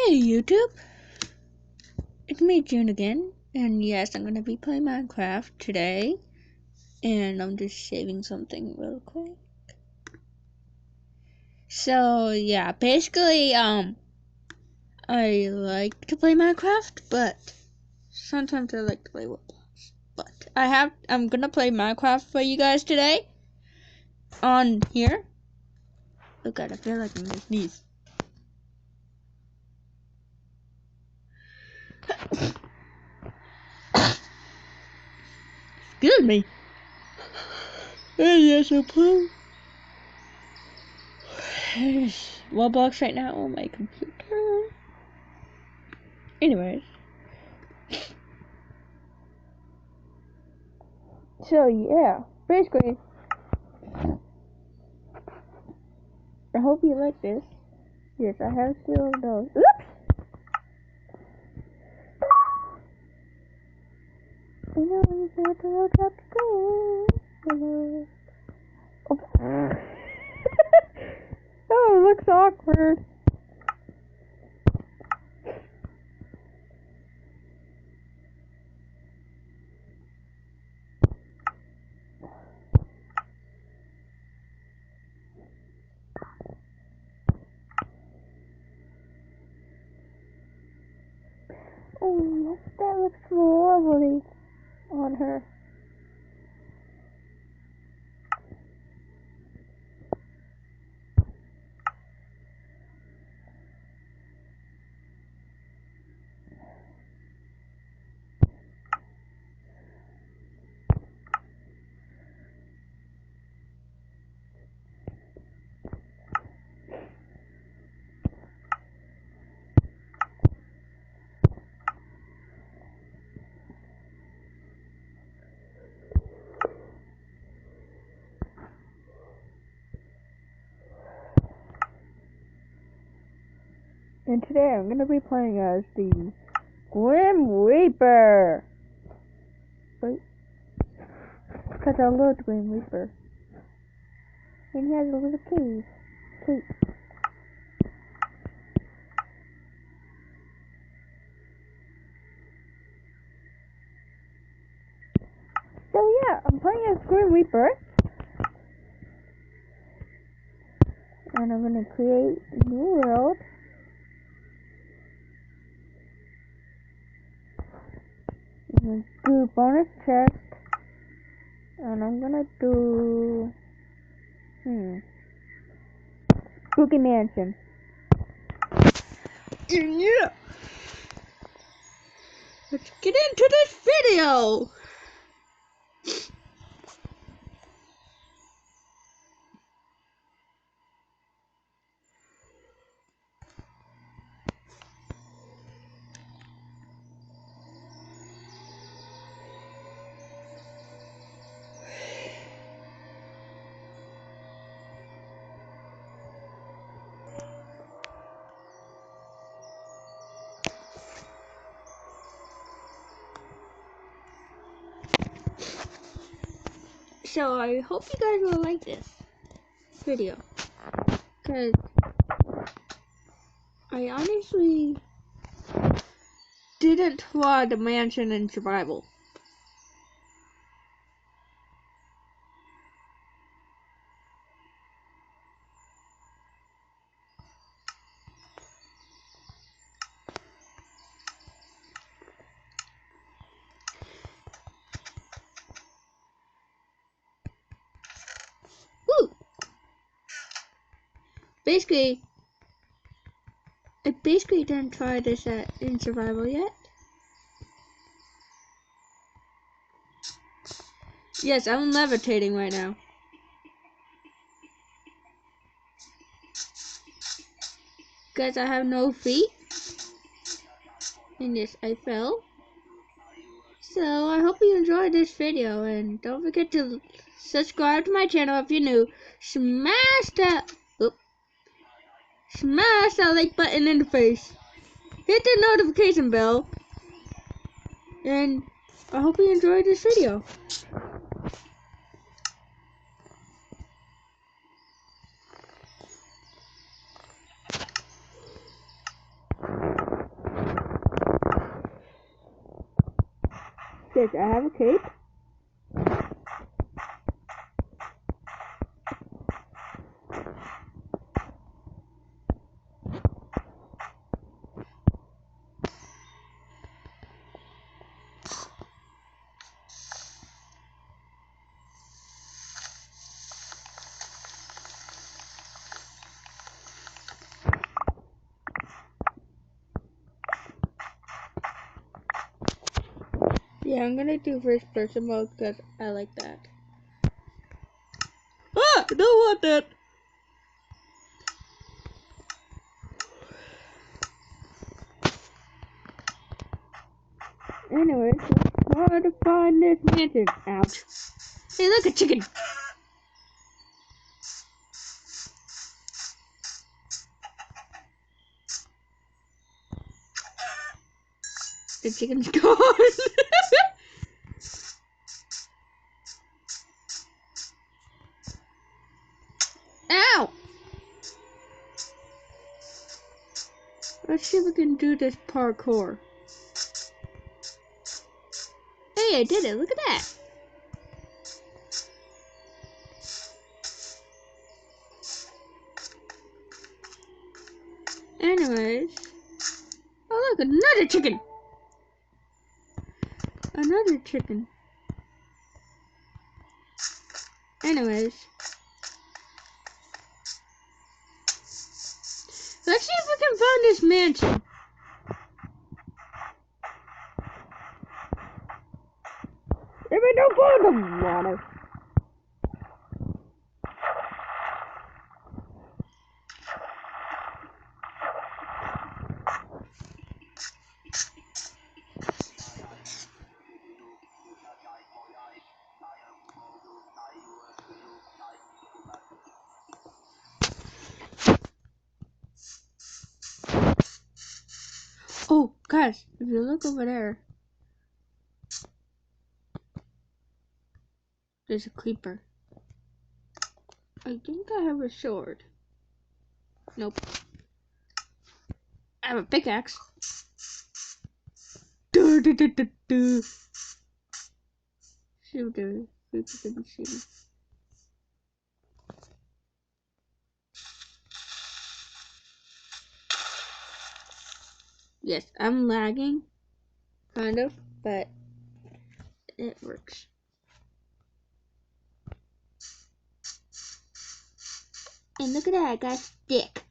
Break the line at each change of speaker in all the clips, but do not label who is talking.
Hey YouTube, it's me June again, and yes, I'm gonna be playing Minecraft today, and I'm just saving something real quick. So yeah, basically, I like to play Minecraft, but sometimes I like to play Roblox. But I'm gonna play Minecraft for you guys today on here. Oh god, I feel like I'm gonna sneeze. Excuse me. And yes, I'm playing Roblox right now on my computer. Anyways. So yeah, basically, I hope you like this. Yes, I have still those. Oops! I know you have to look up screen. Hello. Oops. Oh, it looks awkward. Oh, that looks lovely on her. And today I'm going to be playing as the Grim Reaper. Wait. Because I love Grim Reaper. And he has a little cave. Wait. So yeah, I'm playing as Srry Reaper, and I'm gonna create a new world. I'm gonna do bonus chest, and I'm gonna do spooky mansion. Yeah. Let's get into this video. So I hope you guys will like this video, because I honestly didn't try the mansion in survival. Woo! Basically, I didn't try this in survival yet. Yes, I'm levitating right now. Because I have no feet. And yes, I fell. So I hope you enjoyed this video, and don't forget to subscribe to my channel if you're new. Smash that like button in the face. Hit the notification bell. And I hope you enjoyed this video. this? I have a cape. Yeah, I'm gonna do first person mode because I like that. Ah! I don't want that! Anyways, let's try to find this mansion. Ouch. Hey, look, a chicken! The chicken's gone! Ow! Let's see if we can do this parkour. Hey, I did it! Look at that! Anyways. Oh, look, another chicken! Another chicken. Anyways. Let's see if we can find this mansion. There we don't go in the water. Oh, guys, if you look over there, there's a creeper. I think I have a sword. Nope. I have a pickaxe. See if the creeper can see me. Yes, I'm lagging, kind of, but it works. And look at that, I got a stick.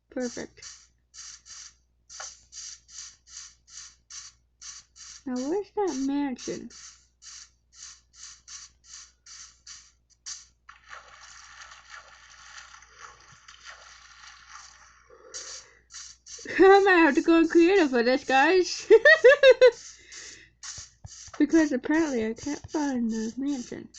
Perfect. Now where's that mansion? I might have to go creative for this, guys. Because apparently I can't find the mansion.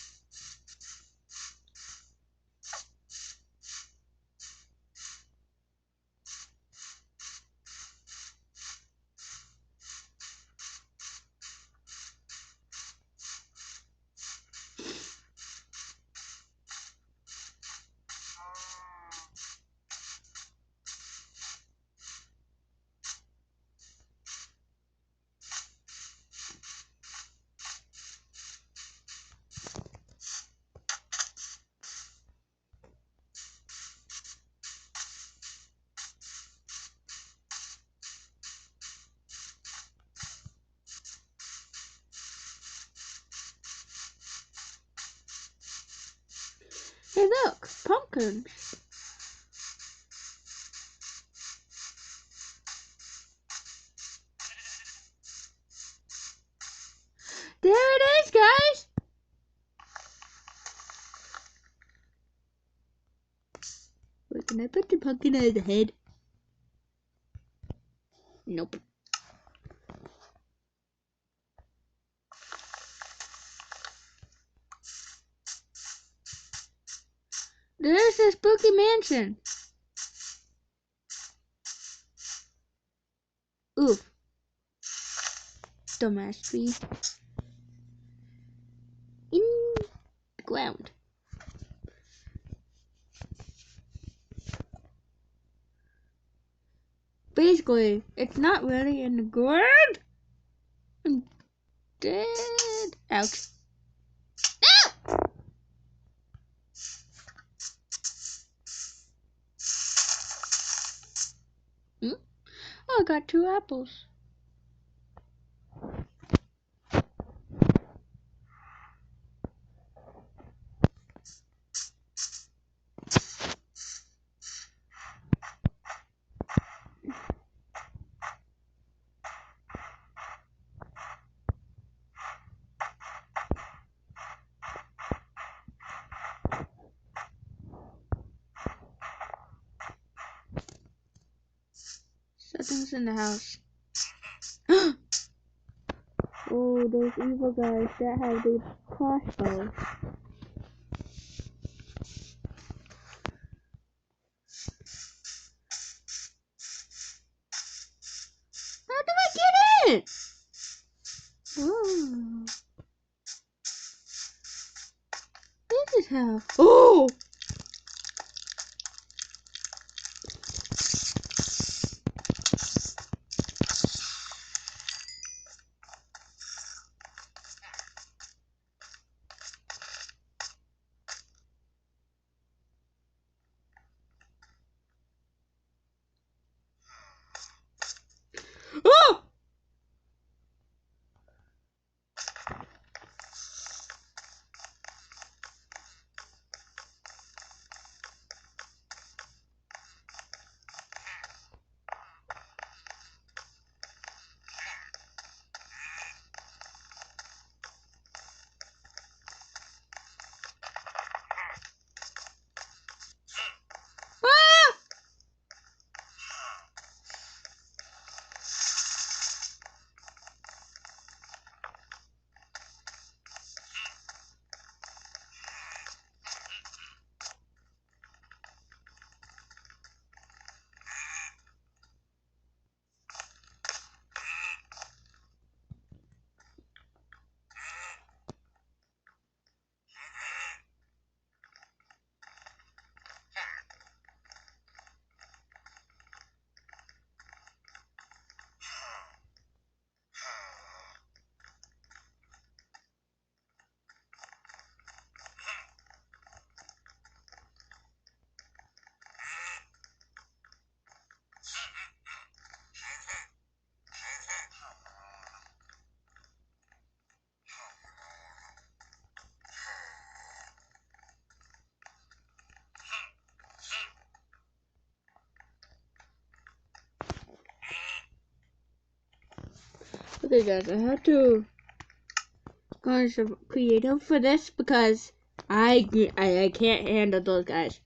Hey look, pumpkins. There it is, guys. Wait, can I put the pumpkin on the head? Nope. There's the spooky mansion. Oof. Dumbass tree. In the ground. Basically, it's not really in the ground. dead. Ouch. No! Oh, I got 2 apples. Something's in the house. Oh, those evil guys that have the crossbow. How do I get in? Oh. This is how. Oh! Oh! Ah! Okay guys, I had to go on some creative for this because I can't handle those guys.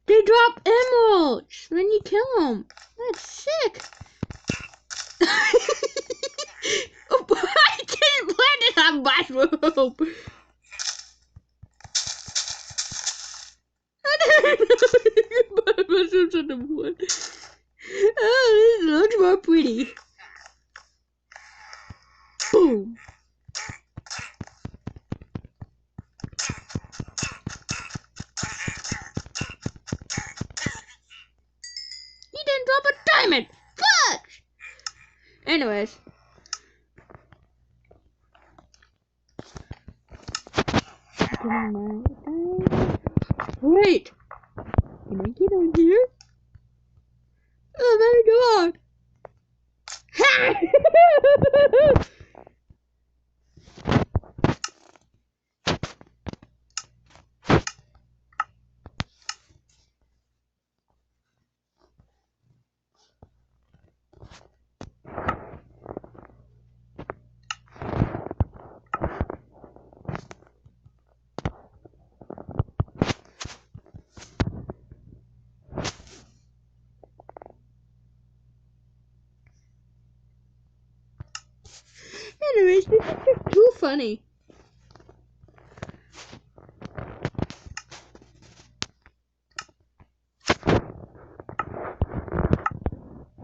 They drop emeralds when you kill them. That's sick. Oh, I can't land it on my rope. I don't know. But mushrooms on the wood. Oh, this is much more pretty. Boom. He didn't drop a diamond. Fuck. Anyways. Wait. Can I get on here? Oh my god. funny.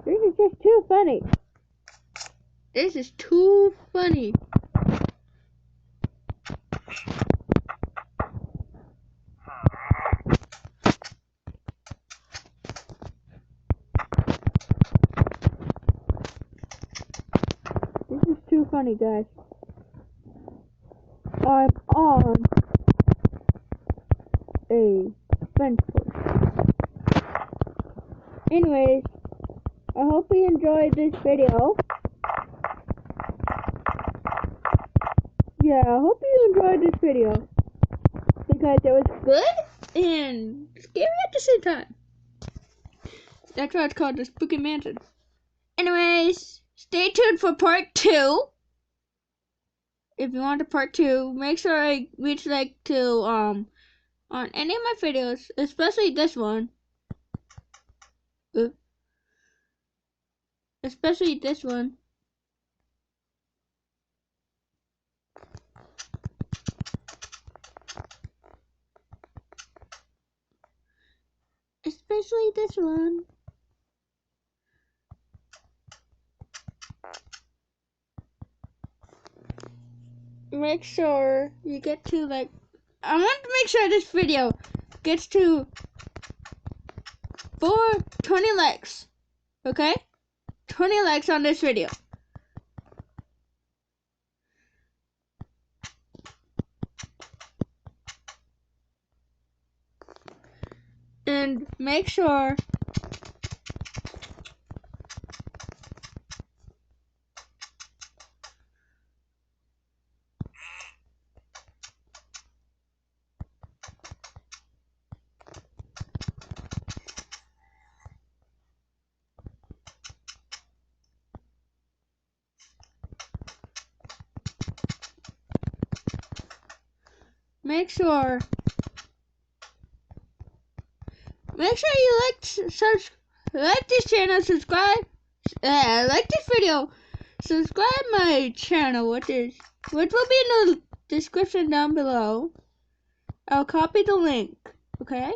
This is just too funny. This is too funny. This is too funny, guys. I'm on a fence post. Anyways, I hope you enjoyed this video. Yeah, I hope you enjoyed this video because it was good and scary at the same time. That's why it's called the Spooky Mansion. Anyways, stay tuned for part 2. If you want a part 2, make sure I reach like to on any of my videos, especially this one. Especially this one. Especially this one. Make sure you get to like, I want to make sure this video gets to 20 likes. Okay? 20 likes on this video. And make sure you like this channel, subscribe, like this video, subscribe my channel, which will be in the description down below. I'll copy the link, okay,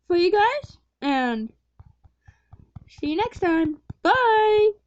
for you guys, and see you next time. Bye!